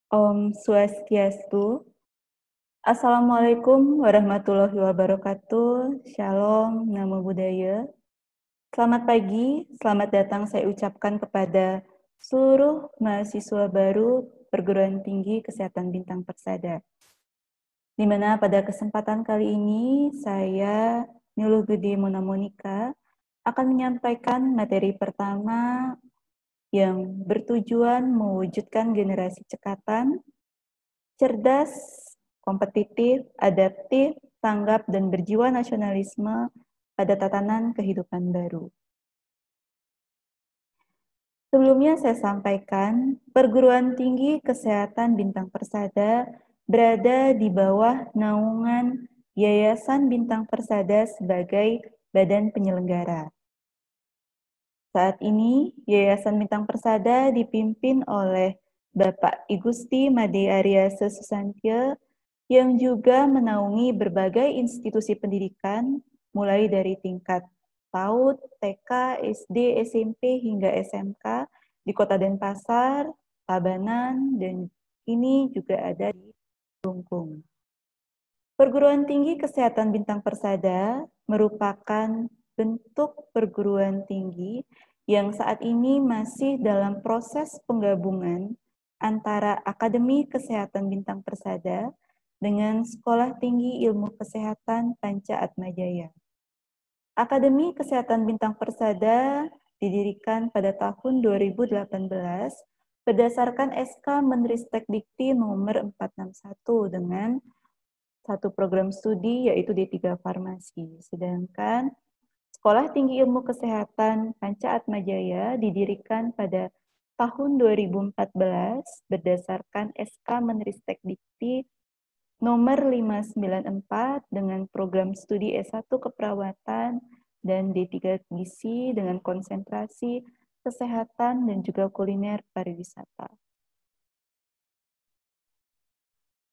Om Swastiastu. Assalamualaikum warahmatullahi wabarakatuh. Shalom, Namo Buddhaya. Selamat pagi, selamat datang saya ucapkan kepada seluruh mahasiswa baru Perguruan Tinggi Kesehatan Bintang Persada. Di mana pada kesempatan kali ini saya, Niluh Gede Mona Monika, akan menyampaikan materi pertama yang bertujuan mewujudkan generasi cekatan, cerdas, kompetitif, adaptif, tanggap, dan berjiwa nasionalisme pada tatanan kehidupan baru. Sebelumnya saya sampaikan, Perguruan Tinggi Kesehatan Bintang Persada berada di bawah naungan Yayasan Bintang Persada sebagai badan penyelenggara. Saat ini, Yayasan Bintang Persada dipimpin oleh Bapak I Gusti Made Arya Susantyo yang juga menaungi berbagai institusi pendidikan, mulai dari tingkat PAUD, TK, SD, SMP, hingga SMK di Kota Denpasar, Tabanan, dan ini juga ada di Kelungkung. Perguruan Tinggi Kesehatan Bintang Persada merupakan bentuk perguruan tinggi yang saat ini masih dalam proses penggabungan antara Akademi Kesehatan Bintang Persada dengan Sekolah Tinggi Ilmu Kesehatan Panca Atmajaya. Akademi Kesehatan Bintang Persada didirikan pada tahun 2018 berdasarkan SK Menristek Dikti nomor 461 dengan satu program studi yaitu D3 Farmasi. Sedangkan Sekolah Tinggi Ilmu Kesehatan Panca Atmajaya didirikan pada tahun 2014 berdasarkan SK Menristek Dikti nomor 594 dengan program studi S1 Keperawatan dan D3 Gizi dengan konsentrasi kesehatan dan juga kuliner pariwisata.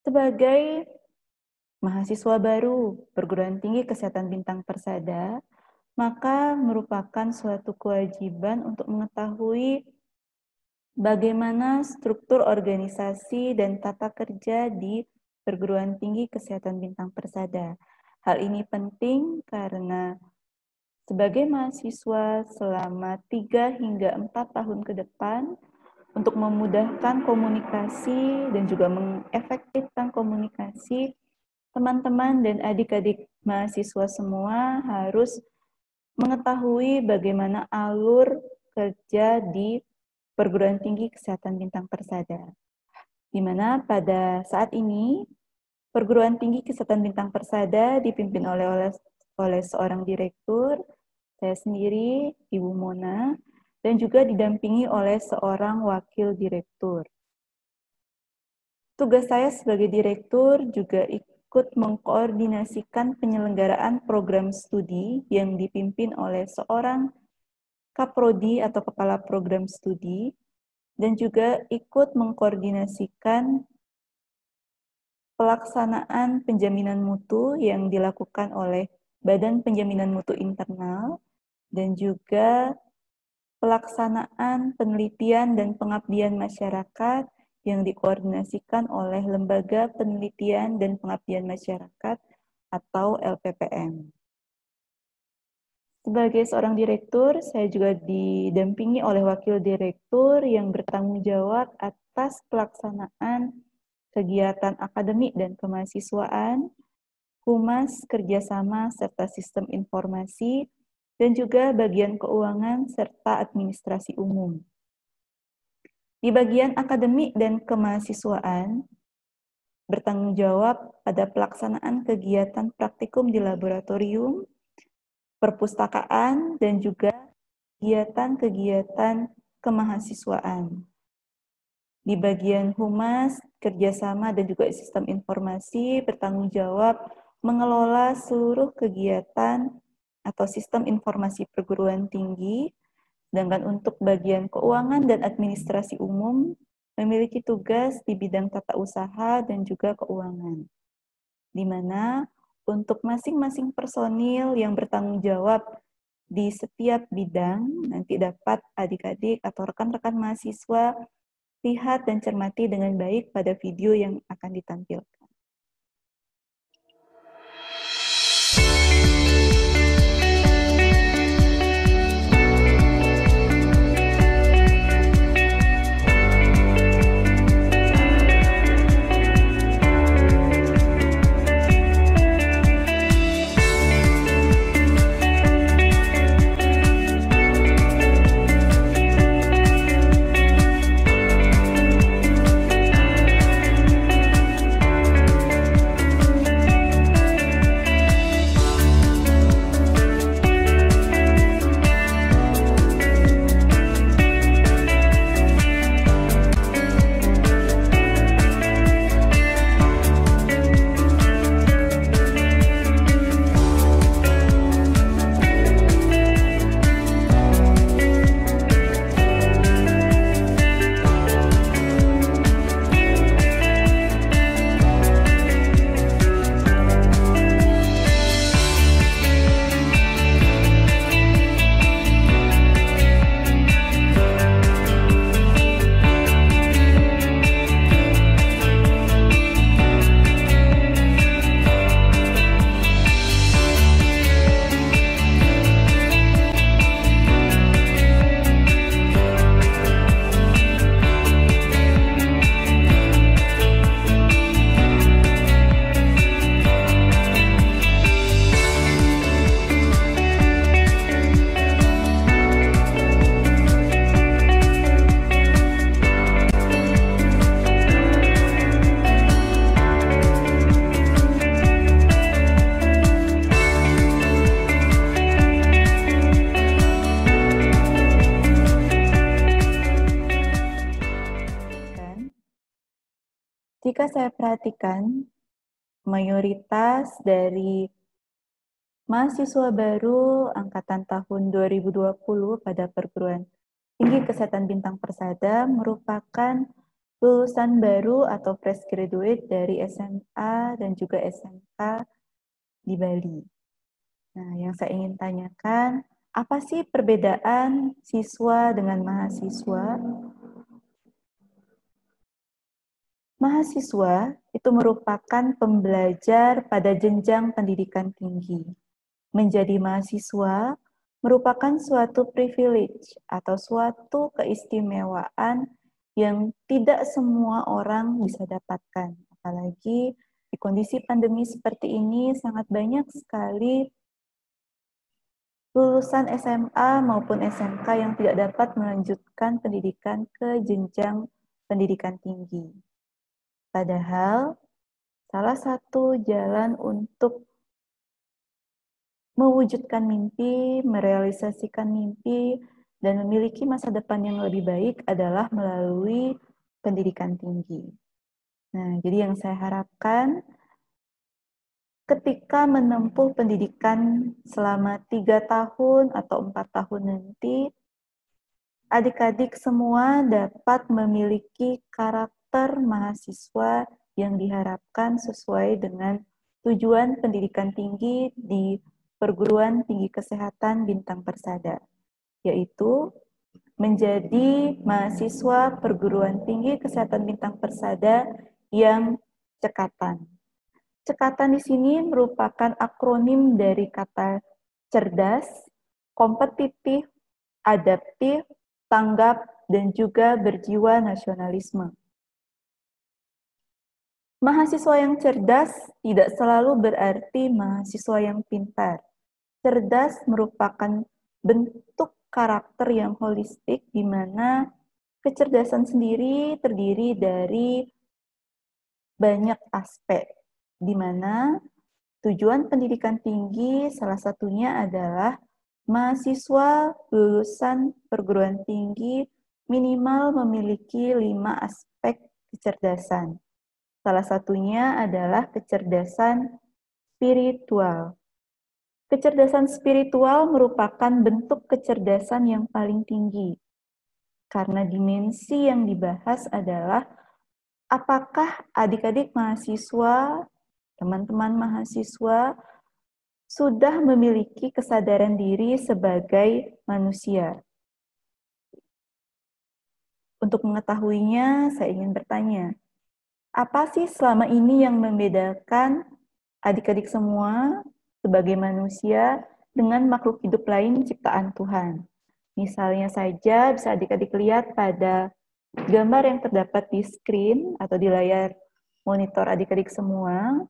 Sebagai mahasiswa baru Perguruan Tinggi Kesehatan Bintang Persada, maka merupakan suatu kewajiban untuk mengetahui bagaimana struktur organisasi dan tata kerja di Perguruan Tinggi Kesehatan Bintang Persada. Hal ini penting karena sebagai mahasiswa selama 3 hingga 4 tahun ke depan untuk memudahkan komunikasi dan juga mengefektifkan komunikasi, teman-teman dan adik-adik mahasiswa semua harus mengetahui bagaimana alur kerja di Perguruan Tinggi Kesehatan Bintang Persada. Di mana pada saat ini Perguruan Tinggi Kesehatan Bintang Persada dipimpin oleh seorang direktur, saya sendiri, Ibu Mona, dan juga didampingi oleh seorang wakil direktur. Tugas saya sebagai direktur juga ikut mengkoordinasikan penyelenggaraan program studi yang dipimpin oleh seorang Kaprodi atau Kepala Program Studi, dan juga ikut mengkoordinasikan pelaksanaan penjaminan mutu yang dilakukan oleh Badan Penjaminan Mutu Internal, dan juga pelaksanaan penelitian dan pengabdian masyarakat yang dikoordinasikan oleh Lembaga Penelitian dan Pengabdian Masyarakat atau LPPM. Sebagai seorang direktur, saya juga didampingi oleh wakil direktur yang bertanggung jawab atas pelaksanaan kegiatan akademik dan kemahasiswaan, humas, kerjasama, serta sistem informasi, dan juga bagian keuangan serta administrasi umum. Di bagian akademik dan kemahasiswaan, bertanggung jawab pada pelaksanaan kegiatan praktikum di laboratorium, perpustakaan, dan juga kegiatan-kegiatan kemahasiswaan. Di bagian humas, kerjasama, dan juga sistem informasi, bertanggung jawab mengelola seluruh kegiatan atau sistem informasi perguruan tinggi, sedangkan untuk bagian keuangan dan administrasi umum, memiliki tugas di bidang tata usaha dan juga keuangan, di mana untuk masing-masing personil yang bertanggung jawab di setiap bidang, nanti dapat adik-adik atau rekan-rekan mahasiswa lihat dan cermati dengan baik pada video yang akan ditampilkan. Jika saya perhatikan, mayoritas dari mahasiswa baru angkatan tahun 2020 pada perguruan tinggi kesehatan Bintang Persada merupakan lulusan baru atau fresh graduate dari SMA dan juga SMK di Bali. Nah, yang saya ingin tanyakan, apa sih perbedaan siswa dengan mahasiswa? Mahasiswa itu merupakan pembelajar pada jenjang pendidikan tinggi. Menjadi mahasiswa merupakan suatu privilege atau suatu keistimewaan yang tidak semua orang bisa dapatkan. Apalagi di kondisi pandemi seperti ini sangat banyak sekali lulusan SMA maupun SMK yang tidak dapat melanjutkan pendidikan ke jenjang pendidikan tinggi. Padahal, salah satu jalan untuk mewujudkan mimpi, merealisasikan mimpi, dan memiliki masa depan yang lebih baik adalah melalui pendidikan tinggi. Nah, jadi yang saya harapkan ketika menempuh pendidikan selama 3 tahun atau 4 tahun nanti, adik-adik semua dapat memiliki karakter mahasiswa yang diharapkan sesuai dengan tujuan pendidikan tinggi di Perguruan Tinggi Kesehatan Bintang Persada, yaitu menjadi mahasiswa Perguruan Tinggi Kesehatan Bintang Persada yang cekatan. Cekatan di sini merupakan akronim dari kata cerdas, kompetitif, adaptif, tanggap, dan juga berjiwa nasionalisme. Mahasiswa yang cerdas tidak selalu berarti mahasiswa yang pintar. Cerdas merupakan bentuk karakter yang holistik di mana kecerdasan sendiri terdiri dari banyak aspek, di mana tujuan pendidikan tinggi salah satunya adalah mahasiswa lulusan perguruan tinggi minimal memiliki 5 aspek kecerdasan. Salah satunya adalah kecerdasan spiritual. Kecerdasan spiritual merupakan bentuk kecerdasan yang paling tinggi, karena dimensi yang dibahas adalah apakah adik-adik mahasiswa, teman-teman mahasiswa, sudah memiliki kesadaran diri sebagai manusia. Untuk mengetahuinya, saya ingin bertanya, apa sih selama ini yang membedakan adik-adik semua sebagai manusia dengan makhluk hidup lain ciptaan Tuhan? Misalnya saja bisa adik-adik lihat pada gambar yang terdapat di screen atau di layar monitor adik-adik semua.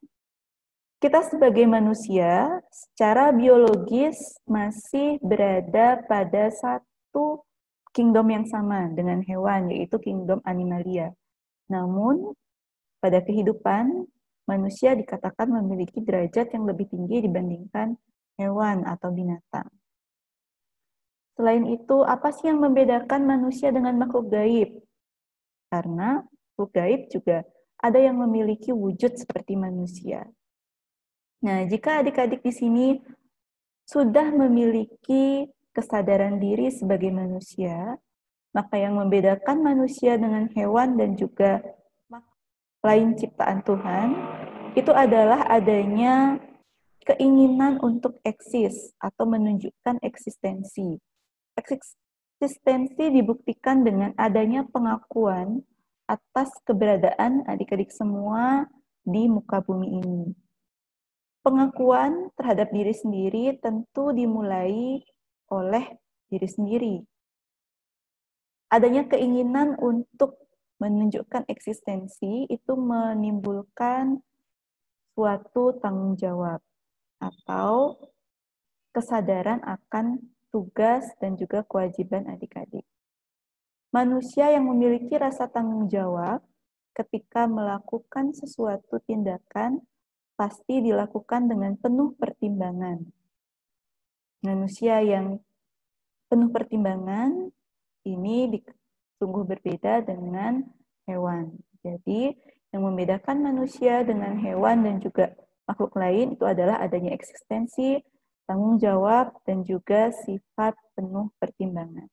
Kita sebagai manusia secara biologis masih berada pada satu kingdom yang sama dengan hewan, yaitu kingdom animalia. Namun, pada kehidupan, manusia dikatakan memiliki derajat yang lebih tinggi dibandingkan hewan atau binatang. Selain itu, apa sih yang membedakan manusia dengan makhluk gaib? Karena makhluk gaib juga ada yang memiliki wujud seperti manusia. Nah, jika adik-adik di sini sudah memiliki kesadaran diri sebagai manusia, maka yang membedakan manusia dengan hewan dan juga lain ciptaan Tuhan, itu adalah adanya keinginan untuk eksis atau menunjukkan eksistensi. Eksistensi dibuktikan dengan adanya pengakuan atas keberadaan adik-adik semua di muka bumi ini. Pengakuan terhadap diri sendiri tentu dimulai oleh diri sendiri. Adanya keinginan untuk menunjukkan eksistensi itu menimbulkan suatu tanggung jawab atau kesadaran akan tugas dan juga kewajiban adik-adik. Manusia yang memiliki rasa tanggung jawab ketika melakukan sesuatu tindakan pasti dilakukan dengan penuh pertimbangan. Manusia yang penuh pertimbangan ini sungguh berbeda dengan hewan. Jadi, yang membedakan manusia dengan hewan dan juga makhluk lain itu adalah adanya eksistensi, tanggung jawab, dan juga sifat penuh pertimbangan.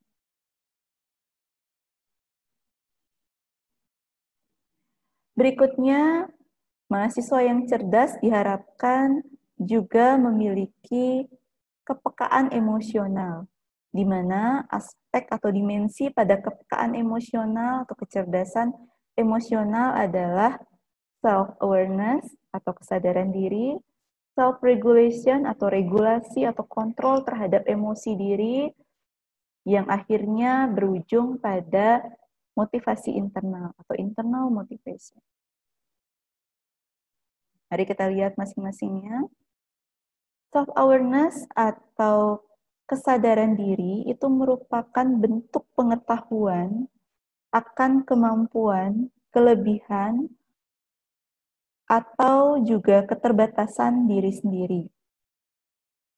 Berikutnya, mahasiswa yang cerdas diharapkan juga memiliki kepekaan emosional, di mana aspek atau dimensi pada kepekaan emosional atau kecerdasan emosional adalah self-awareness atau kesadaran diri, self-regulation atau regulasi atau kontrol terhadap emosi diri, yang akhirnya berujung pada motivasi internal atau internal motivation. Mari kita lihat masing-masingnya. Self-awareness atau kesadaran diri itu merupakan bentuk pengetahuan akan kemampuan, kelebihan, atau juga keterbatasan diri sendiri.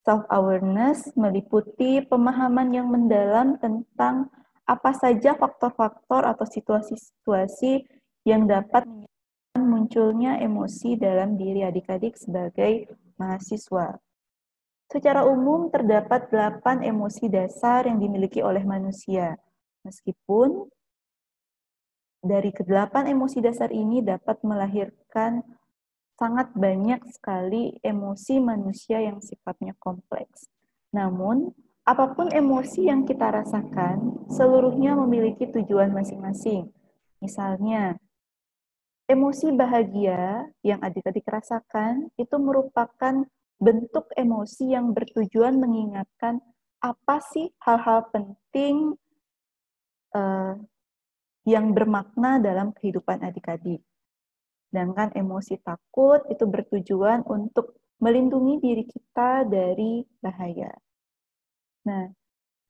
Self-awareness meliputi pemahaman yang mendalam tentang apa saja faktor-faktor atau situasi-situasi yang dapat menyebabkan munculnya emosi dalam diri adik-adik sebagai mahasiswa. Secara umum terdapat 8 emosi dasar yang dimiliki oleh manusia. Meskipun dari ke-8 emosi dasar ini dapat melahirkan sangat banyak sekali emosi manusia yang sifatnya kompleks. Namun, apapun emosi yang kita rasakan, seluruhnya memiliki tujuan masing-masing. Misalnya, emosi bahagia yang adik-adik rasakan itu merupakan bentuk emosi yang bertujuan mengingatkan apa sih hal-hal penting yang bermakna dalam kehidupan adik-adik. Sedangkan emosi takut itu bertujuan untuk melindungi diri kita dari bahaya. Nah,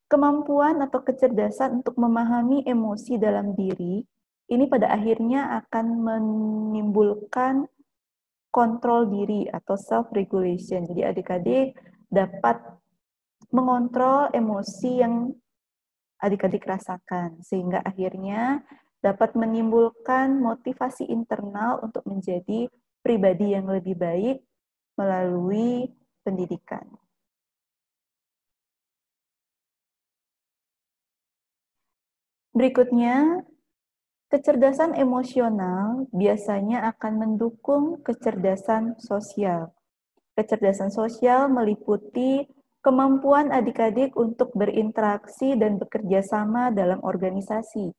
kemampuan atau kecerdasan untuk memahami emosi dalam diri, ini pada akhirnya akan menimbulkan kontrol diri atau self-regulation. Jadi adik-adik dapat mengontrol emosi yang adik-adik rasakan, sehingga akhirnya dapat menimbulkan motivasi internal untuk menjadi pribadi yang lebih baik melalui pendidikan. Berikutnya, kecerdasan emosional biasanya akan mendukung kecerdasan sosial. Kecerdasan sosial meliputi kemampuan adik-adik untuk berinteraksi dan bekerja sama dalam organisasi.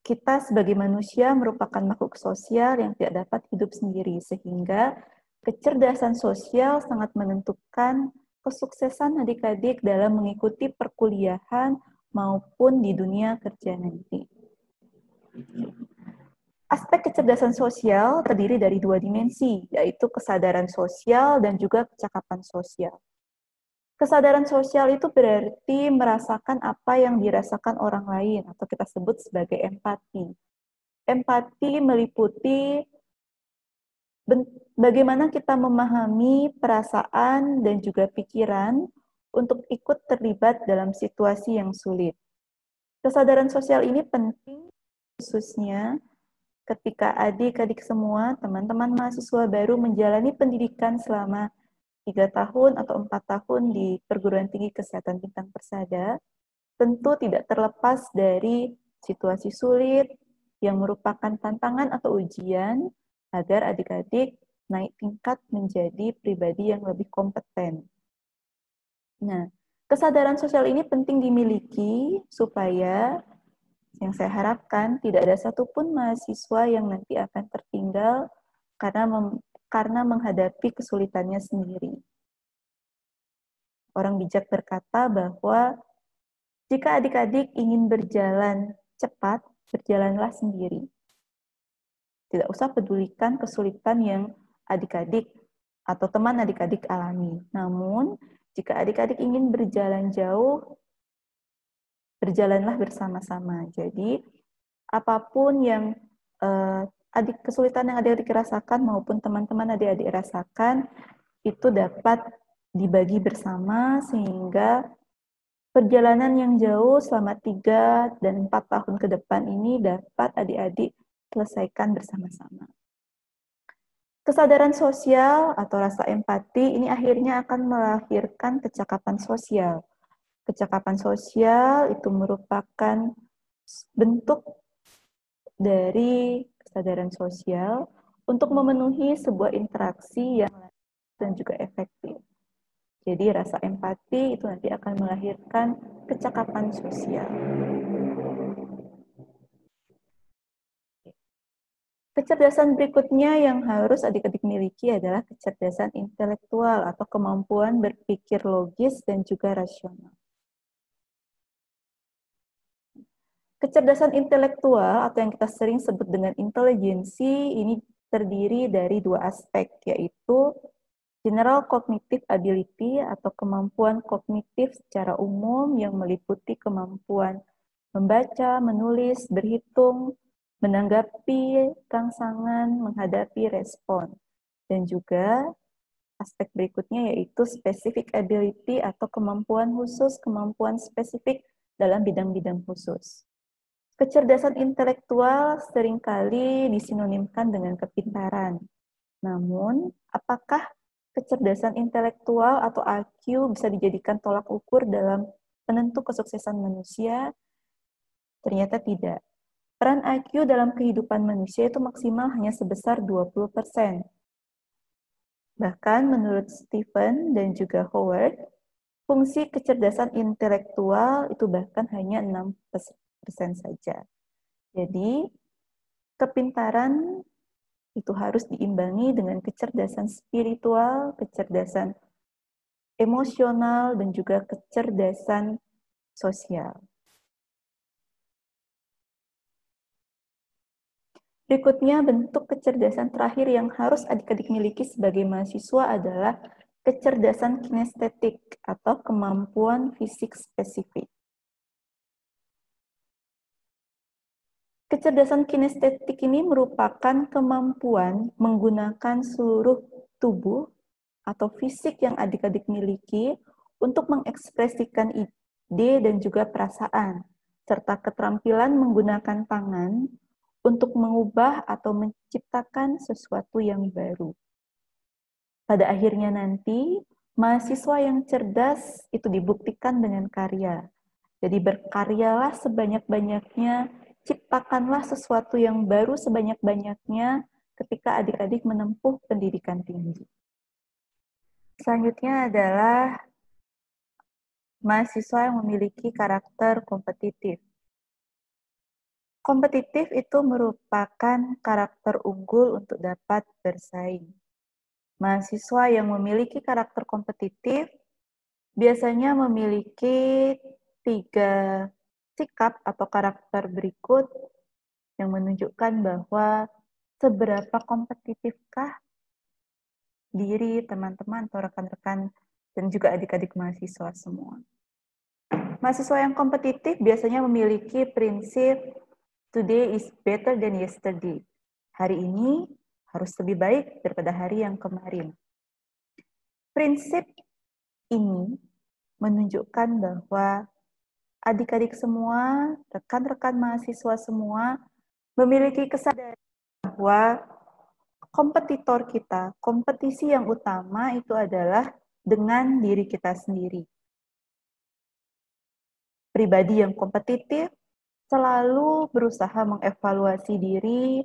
kita sebagai manusia merupakan makhluk sosial yang tidak dapat hidup sendiri, sehingga kecerdasan sosial sangat menentukan kesuksesan adik-adik dalam mengikuti perkuliahan maupun di dunia kerja nanti. Aspek kecerdasan sosial terdiri dari dua dimensi, yaitu kesadaran sosial dan juga kecakapan sosial. Kesadaran sosial itu berarti merasakan apa yang dirasakan orang lain, atau kita sebut sebagai empati. Empati meliputi bagaimana kita memahami perasaan dan juga pikiran untuk ikut terlibat dalam situasi yang sulit. Kesadaran sosial ini penting khususnya ketika adik-adik semua, teman-teman mahasiswa baru menjalani pendidikan selama 3 tahun atau 4 tahun di perguruan tinggi kesehatan bintang persada, tentu tidak terlepas dari situasi sulit yang merupakan tantangan atau ujian agar adik-adik naik tingkat menjadi pribadi yang lebih kompeten. Nah, kesadaran sosial ini penting dimiliki supaya yang saya harapkan tidak ada satupun mahasiswa yang nanti akan tertinggal karena menghadapi kesulitannya sendiri. Orang bijak berkata bahwa jika adik-adik ingin berjalan cepat, berjalanlah sendiri. Tidak usah pedulikan kesulitan yang adik-adik atau teman adik-adik alami. Namun, jika adik-adik ingin berjalan jauh, berjalanlah bersama-sama. Jadi, apapun yang kesulitan yang adik-adik rasakan maupun teman-teman adik-adik rasakan, itu dapat dibagi bersama sehingga perjalanan yang jauh selama 3 dan 4 tahun ke depan ini dapat adik-adik selesaikan bersama-sama. Kesadaran sosial atau rasa empati ini akhirnya akan melahirkan kecakapan sosial. Kecakapan sosial itu merupakan bentuk dari kesadaran sosial untuk memenuhi sebuah interaksi yang dan juga efektif. Jadi rasa empati itu nanti akan melahirkan kecakapan sosial. Kecerdasan berikutnya yang harus adik-adik miliki adalah kecerdasan intelektual atau kemampuan berpikir logis dan juga rasional. Kecerdasan intelektual atau yang kita sering sebut dengan intelijensi ini terdiri dari dua aspek, yaitu general cognitive ability atau kemampuan kognitif secara umum yang meliputi kemampuan membaca, menulis, berhitung, menanggapi rangsangan, menghadapi respon. Dan juga aspek berikutnya yaitu specific ability atau kemampuan khusus, kemampuan spesifik dalam bidang-bidang khusus. Kecerdasan intelektual seringkali disinonimkan dengan kepintaran. Namun, apakah kecerdasan intelektual atau IQ bisa dijadikan tolak ukur dalam penentu kesuksesan manusia? Ternyata tidak. Peran IQ dalam kehidupan manusia itu maksimal hanya sebesar 20%. Bahkan menurut Stephen dan juga Howard, fungsi kecerdasan intelektual itu bahkan hanya 6% saja. Jadi, kepintaran itu harus diimbangi dengan kecerdasan spiritual, kecerdasan emosional, dan juga kecerdasan sosial. Berikutnya, bentuk kecerdasan terakhir yang harus adik-adik miliki sebagai mahasiswa adalah kecerdasan kinestetik atau kemampuan fisik spesifik. Kecerdasan kinestetik ini merupakan kemampuan menggunakan seluruh tubuh atau fisik yang adik-adik miliki untuk mengekspresikan ide dan juga perasaan, serta keterampilan menggunakan tangan untuk mengubah atau menciptakan sesuatu yang baru. Pada akhirnya nanti, mahasiswa yang cerdas itu dibuktikan dengan karya. Jadi berkaryalah sebanyak-banyaknya, ciptakanlah sesuatu yang baru sebanyak-banyaknya ketika adik-adik menempuh pendidikan tinggi. Selanjutnya adalah mahasiswa yang memiliki karakter kompetitif. Kompetitif itu merupakan karakter unggul untuk dapat bersaing. Mahasiswa yang memiliki karakter kompetitif biasanya memiliki 3 sikap atau karakter berikut yang menunjukkan bahwa seberapa kompetitifkah diri teman-teman atau rekan-rekan dan juga adik-adik mahasiswa semua. Mahasiswa yang kompetitif biasanya memiliki prinsip today is better than yesterday. Hari ini harus lebih baik daripada hari yang kemarin. Prinsip ini menunjukkan bahwa adik-adik semua, rekan-rekan mahasiswa semua memiliki kesadaran bahwa kompetitor kita, kompetisi yang utama itu adalah dengan diri kita sendiri. Pribadi yang kompetitif selalu berusaha mengevaluasi diri,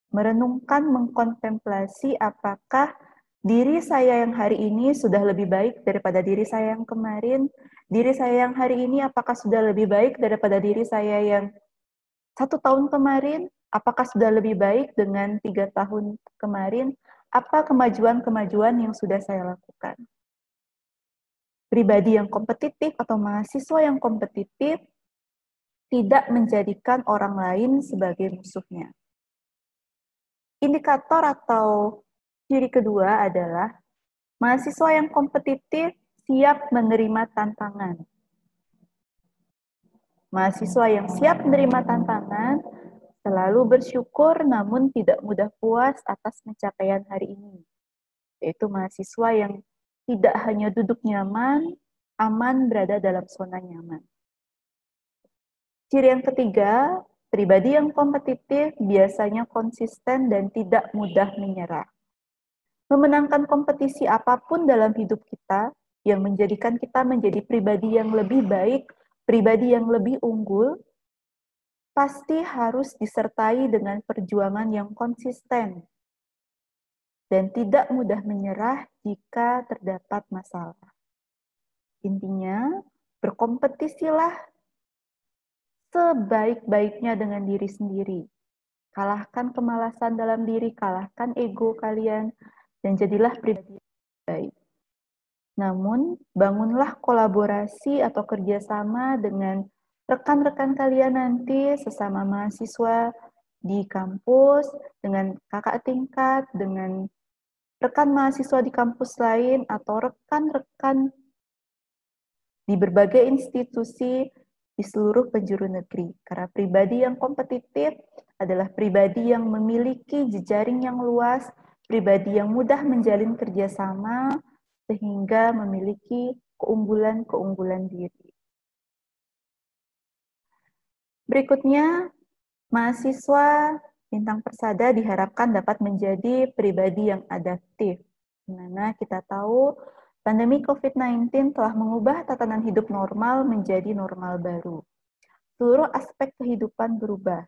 merenungkan, mengkontemplasi apakah diri saya yang hari ini sudah lebih baik daripada diri saya yang kemarin, diri saya yang hari ini apakah sudah lebih baik daripada diri saya yang 1 tahun kemarin, apakah sudah lebih baik dengan 3 tahun kemarin, apa kemajuan-kemajuan yang sudah saya lakukan. Pribadi yang kompetitif atau mahasiswa yang kompetitif tidak menjadikan orang lain sebagai musuhnya. Indikator atau ciri kedua adalah mahasiswa yang kompetitif siap menerima tantangan. Mahasiswa yang siap menerima tantangan selalu bersyukur namun tidak mudah puas atas pencapaian hari ini. Yaitu mahasiswa yang tidak hanya duduk nyaman, aman berada dalam zona nyaman. Ciri yang ketiga, pribadi yang kompetitif biasanya konsisten dan tidak mudah menyerah. Memenangkan kompetisi apapun dalam hidup kita yang menjadikan kita menjadi pribadi yang lebih baik, pribadi yang lebih unggul, pasti harus disertai dengan perjuangan yang konsisten dan tidak mudah menyerah jika terdapat masalah. Intinya, berkompetisilah sebaik-baiknya dengan diri sendiri. Kalahkan kemalasan dalam diri, kalahkan ego kalian, dan jadilah pribadi yang baik. Namun, bangunlah kolaborasi atau kerjasama dengan rekan-rekan kalian nanti sesama mahasiswa di kampus, dengan kakak tingkat, dengan rekan mahasiswa di kampus lain, atau rekan-rekan di berbagai institusi di seluruh penjuru negeri. Karena pribadi yang kompetitif adalah pribadi yang memiliki jejaring yang luas, pribadi yang mudah menjalin kerjasama, sehingga memiliki keunggulan-keunggulan diri. Berikutnya, mahasiswa bintang persada diharapkan dapat menjadi pribadi yang adaptif. Di mana kita tahu pandemi COVID-19 telah mengubah tatanan hidup normal menjadi normal baru. Seluruh aspek kehidupan berubah,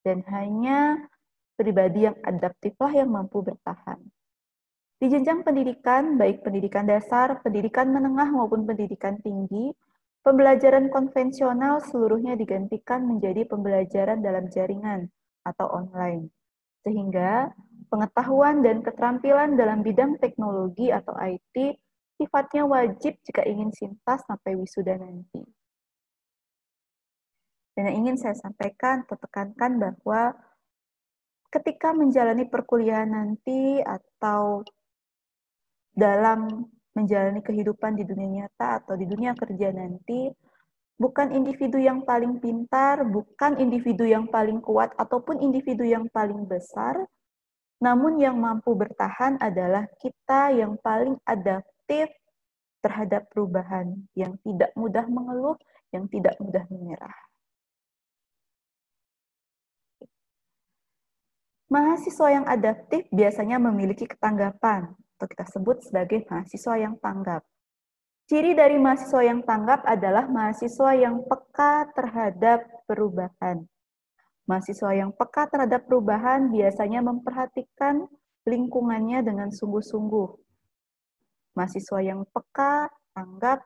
dan hanya pribadi yang adaptiflah yang mampu bertahan. Di jenjang pendidikan, baik pendidikan dasar, pendidikan menengah maupun pendidikan tinggi, pembelajaran konvensional seluruhnya digantikan menjadi pembelajaran dalam jaringan atau online. Sehingga pengetahuan dan keterampilan dalam bidang teknologi atau IT sifatnya wajib jika ingin sintas sampai wisuda nanti. Dan yang ingin saya sampaikan atau tekankan bahwa ketika menjalani perkuliahan nanti atau dalam menjalani kehidupan di dunia nyata atau di dunia kerja nanti, bukan individu yang paling pintar, bukan individu yang paling kuat, ataupun individu yang paling besar, namun yang mampu bertahan adalah kita yang paling adaptif terhadap perubahan, yang tidak mudah mengeluh, yang tidak mudah menyerah. Mahasiswa yang adaptif biasanya memiliki ketanggapan, atau kita sebut sebagai mahasiswa yang tanggap. Ciri dari mahasiswa yang tanggap adalah mahasiswa yang peka terhadap perubahan. Mahasiswa yang peka terhadap perubahan biasanya memperhatikan lingkungannya dengan sungguh-sungguh. Mahasiswa yang peka, tanggap,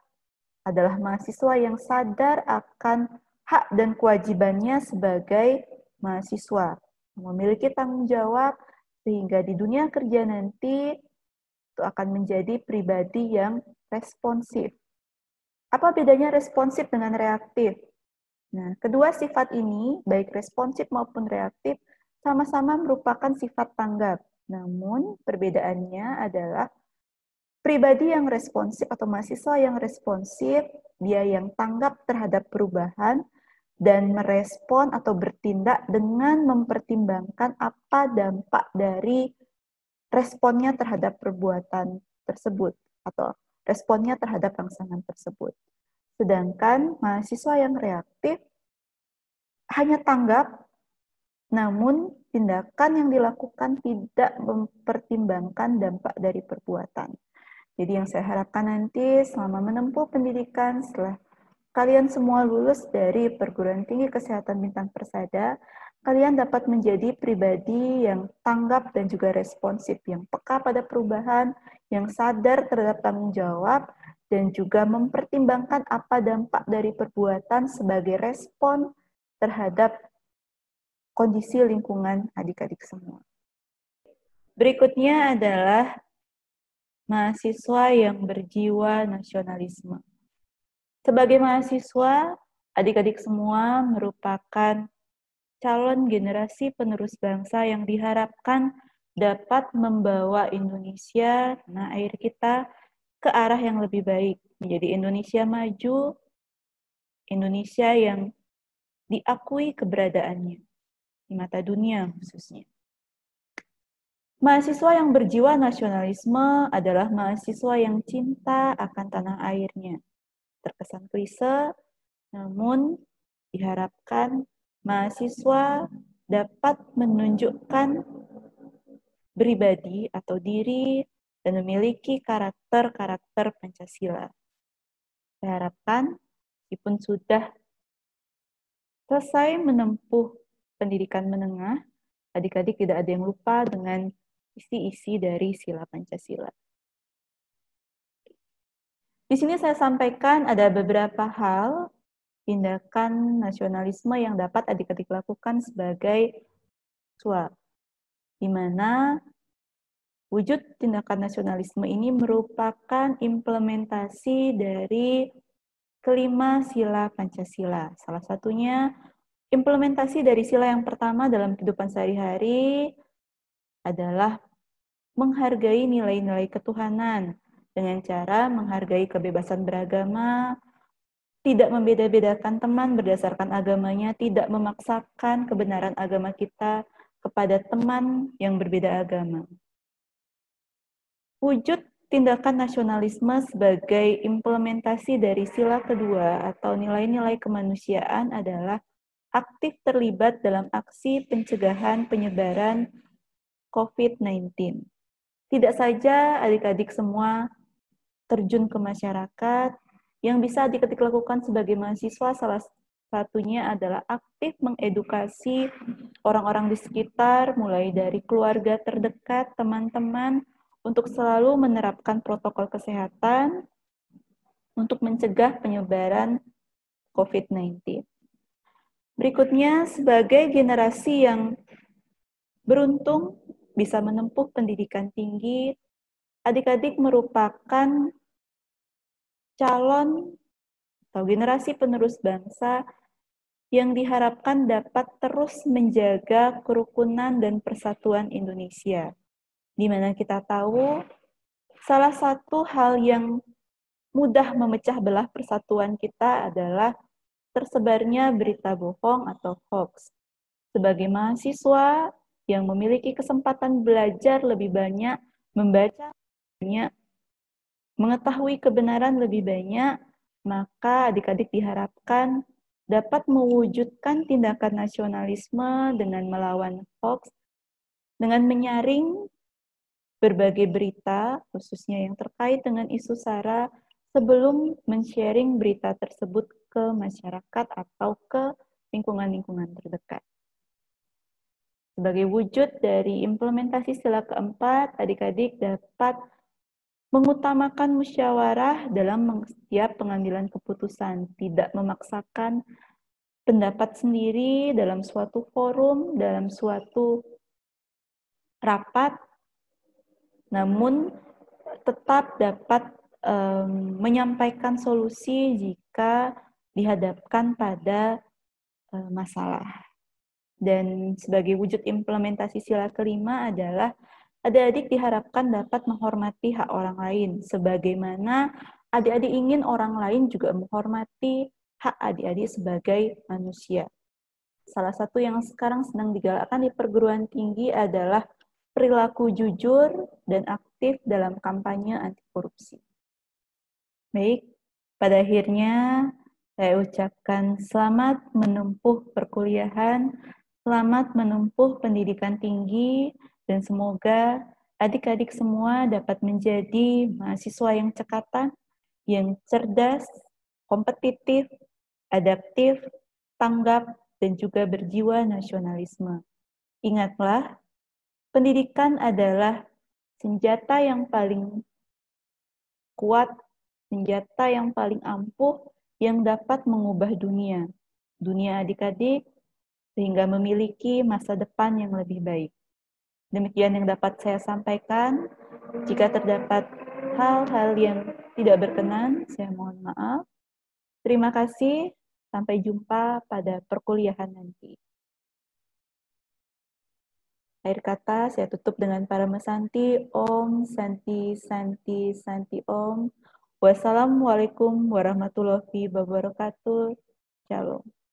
adalah mahasiswa yang sadar akan hak dan kewajibannya sebagai mahasiswa, memiliki tanggung jawab sehingga di dunia kerja nanti itu akan menjadi pribadi yang responsif. Apa bedanya responsif dengan reaktif? Nah, kedua sifat ini, baik responsif maupun reaktif, sama-sama merupakan sifat tanggap. Namun, perbedaannya adalah pribadi yang responsif atau mahasiswa yang responsif, dia yang tanggap terhadap perubahan dan merespon atau bertindak dengan mempertimbangkan apa dampak dari responnya terhadap perbuatan tersebut atau responnya terhadap rangsangan tersebut. Sedangkan mahasiswa yang reaktif hanya tanggap, namun tindakan yang dilakukan tidak mempertimbangkan dampak dari perbuatan. Jadi yang saya harapkan nanti selama menempuh pendidikan, setelah kalian semua lulus dari Perguruan Tinggi Kesehatan Bintang Persada, kalian dapat menjadi pribadi yang tanggap dan juga responsif, yang peka pada perubahan, yang sadar terhadap tanggung jawab, dan juga mempertimbangkan apa dampak dari perbuatan sebagai respon terhadap kondisi lingkungan adik-adik semua. Berikutnya adalah mahasiswa yang berjiwa nasionalisme. Sebagai mahasiswa, adik-adik semua merupakan calon generasi penerus bangsa yang diharapkan dapat membawa Indonesia, tanah air kita, ke arah yang lebih baik, menjadi Indonesia maju, Indonesia yang diakui keberadaannya di mata dunia khususnya. Mahasiswa yang berjiwa nasionalisme adalah mahasiswa yang cinta akan tanah airnya. Terkesan klise, namun diharapkan mahasiswa dapat menunjukkan pribadi atau diri dan memiliki karakter-karakter Pancasila. Saya harapkan, meskipun sudah selesai menempuh pendidikan menengah, adik-adik tidak ada yang lupa dengan isi-isi dari sila Pancasila. Di sini saya sampaikan ada beberapa hal tindakan nasionalisme yang dapat adik-adik lakukan sebagai siswa, di mana wujud tindakan nasionalisme ini merupakan implementasi dari kelima sila Pancasila. Salah satunya implementasi dari sila yang pertama dalam kehidupan sehari-hari adalah menghargai nilai-nilai ketuhanan dengan cara menghargai kebebasan beragama, tidak membeda-bedakan teman berdasarkan agamanya, tidak memaksakan kebenaran agama kita kepada teman yang berbeda agama. Wujud tindakan nasionalisme sebagai implementasi dari sila kedua atau nilai-nilai kemanusiaan adalah aktif terlibat dalam aksi pencegahan penyebaran COVID-19. Tidak saja adik-adik semua terjun ke masyarakat, yang bisa adik-adik lakukan sebagai mahasiswa salah satunya adalah aktif mengedukasi orang-orang di sekitar, mulai dari keluarga terdekat, teman-teman, untuk selalu menerapkan protokol kesehatan untuk mencegah penyebaran COVID-19. Berikutnya, sebagai generasi yang beruntung bisa menempuh pendidikan tinggi, adik-adik merupakan calon atau generasi penerus bangsa yang diharapkan dapat terus menjaga kerukunan dan persatuan Indonesia. Di mana kita tahu salah satu hal yang mudah memecah belah persatuan kita adalah tersebarnya berita bohong atau hoax. Sebagai mahasiswa yang memiliki kesempatan belajar lebih banyak, membaca banyak, mengetahui kebenaran lebih banyak, maka adik-adik diharapkan dapat mewujudkan tindakan nasionalisme dengan melawan hoax, dengan menyaring berbagai berita, khususnya yang terkait dengan isu SARA, sebelum men-sharing berita tersebut ke masyarakat atau ke lingkungan-lingkungan terdekat. Sebagai wujud dari implementasi sila keempat, adik-adik dapat mengutamakan musyawarah dalam setiap pengambilan keputusan, tidak memaksakan pendapat sendiri dalam suatu forum, dalam suatu rapat, namun tetap dapat menyampaikan solusi jika dihadapkan pada masalah. Dan sebagai wujud implementasi sila kelima adalah adik-adik diharapkan dapat menghormati hak orang lain, sebagaimana adik-adik ingin orang lain juga menghormati hak adik-adik sebagai manusia. Salah satu yang sekarang sedang digalakkan di perguruan tinggi adalah perilaku jujur dan aktif dalam kampanye anti korupsi. Baik, pada akhirnya saya ucapkan selamat menempuh perkuliahan, selamat menempuh pendidikan tinggi, dan semoga adik-adik semua dapat menjadi mahasiswa yang cekatan, yang cerdas, kompetitif, adaptif, tanggap, dan juga berjiwa nasionalisme. Ingatlah, pendidikan adalah senjata yang paling kuat, senjata yang paling ampuh yang dapat mengubah dunia adik-adik, sehingga memiliki masa depan yang lebih baik. Demikian yang dapat saya sampaikan. Jika terdapat hal-hal yang tidak berkenan, saya mohon maaf. Terima kasih. Sampai jumpa pada perkuliahan nanti. Akhir kata, saya tutup dengan Paramasanti. Om Santi Santi Santi Om. Wassalamualaikum warahmatullahi wabarakatuh. Shalom.